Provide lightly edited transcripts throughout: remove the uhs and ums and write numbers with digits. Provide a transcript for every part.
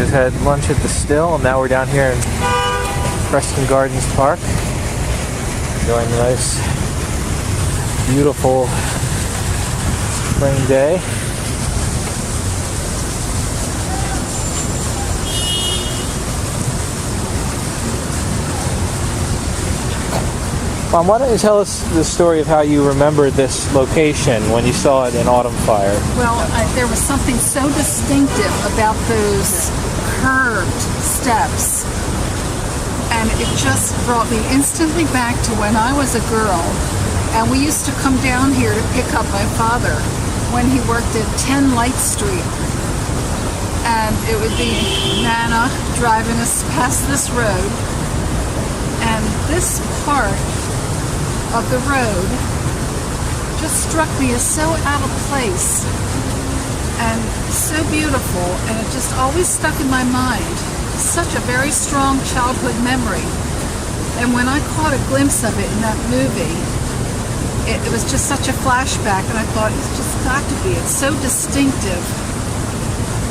just had lunch at the Still, and now we're down here in Preston Gardens Park, enjoying the nice, beautiful spring day. Mom, why don't you tell us the story of how you remembered this location when you saw it in Autumn Fire? Well, there was something so distinctive about those curved steps, and it just brought me instantly back to when I was a girl, and we used to come down here to pick up my father when he worked at 10 Light Street, and it would be Nana driving us past this road, and this part of the road just struck me as so out of place and so beautiful, and it just always stuck in my mind. Such a very strong childhood memory, and when I caught a glimpse of it in that movie, it was just such a flashback, and I thought, it's just got to be, it's so distinctive.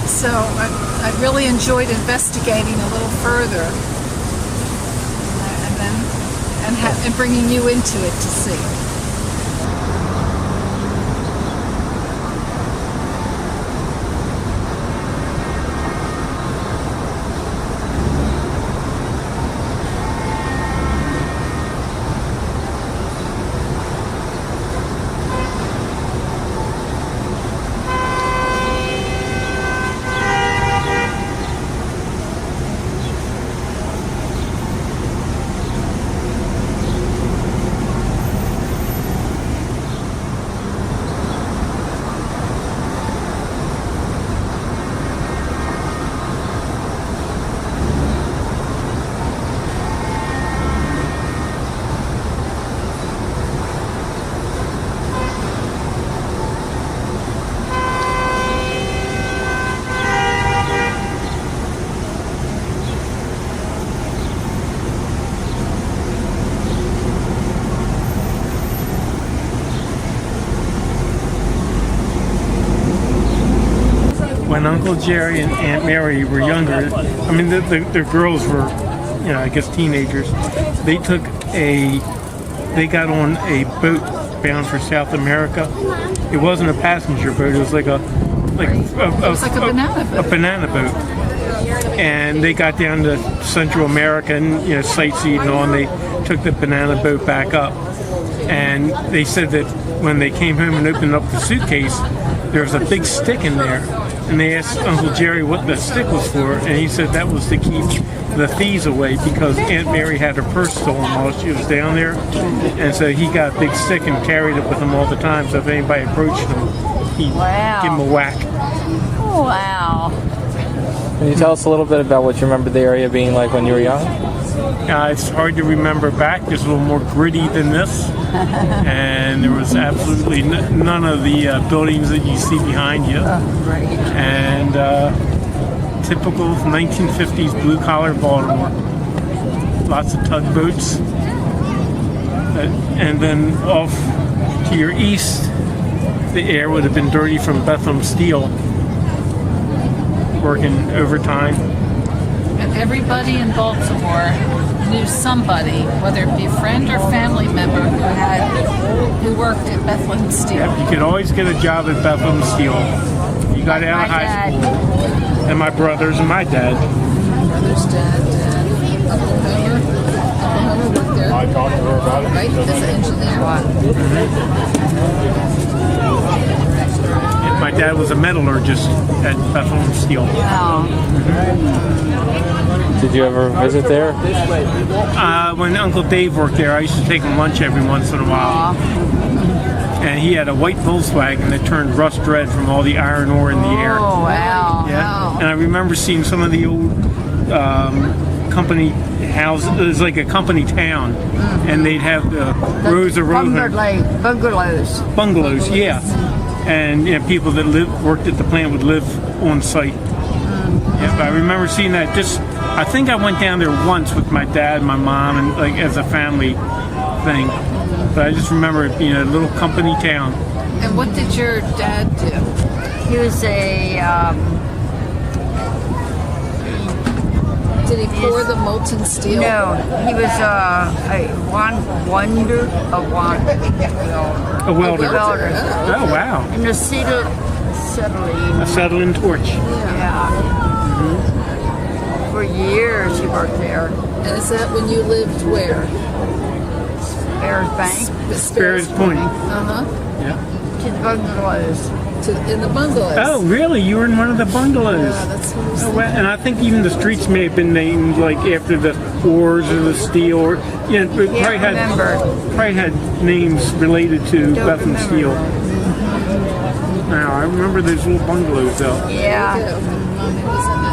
So I really enjoyed investigating a little further, and bringing you into it to see. When Uncle Jerry and Aunt Mary were younger, I mean, the girls were, you know, I guess teenagers. They got on a boat bound for South America. It wasn't a passenger boat. It was like a banana boat. A banana boat. And they got down to Central America and, you know, sightseeing and all, and they took the banana boat back up. And they said that when they came home and opened up the suitcase, there was a big stick in there. And they asked Uncle Jerry what the stick was for, and he said that was to keep the thieves away, because Aunt Mary had her purse stolen while she was down there, and so he got a big stick and carried it with him all the time, so if anybody approached him, he'd give him a whack. Wow. Can you tell us a little bit about what you remember the area being like when you were young? It's hard to remember back. It's a little more gritty than this, and there was absolutely none of the buildings that you see behind you. Oh, great. And typical 1950s blue-collar Baltimore. Lots of tugboats. And then off to your east, the air would have been dirty from Bethlehem Steel, working overtime. And everybody in Baltimore knew somebody, whether it be a friend or family member, who worked at Bethlehem Steel. Yeah, you could always get a job at Bethlehem Steel. You got out of high school. And my brothers and my dad. My brother's dad, Uncle Homer. Uncle Homer worked there. I talked to her about it. Right, as an engineer. And my dad was a metallurgist at Bethlehem Steel. Oh. Did you ever visit there? When Uncle Dave worked there, I used to take him lunch every once in a while. And he had a white Volkswagen that turned rust red from all the iron ore in the air. Oh, wow. Yeah. Wow. And I remember seeing some of the old company houses. It was like a company town. And they'd have the rows of bungalows, yeah. And you know, people that worked at the plant would live on site. Yeah, but I remember seeing that. I think I went down there once with my dad, my mom, and like as a family thing. But I just remember it being a little company town. And what did your dad do? He was a Did he pour the molten steel? No, he was a wonder of one. A welder. Welder. Oh, wow. And the acetylene. Acetylene torch. Yeah. For years he worked there. And is that when you lived where? Bears Bank. Sparrows Point. Uh-huh. Yeah. To the bungalows. In the bungalows. Oh, really? You were in one of the bungalows. Yeah, that's what I was Oh, wow. And I think even the streets may have been named like after the ores or the steel, or it probably had names related to Don't Bethlehem remember. Steel. Now I remember those little bungalows though. Yeah. Mommy was in it.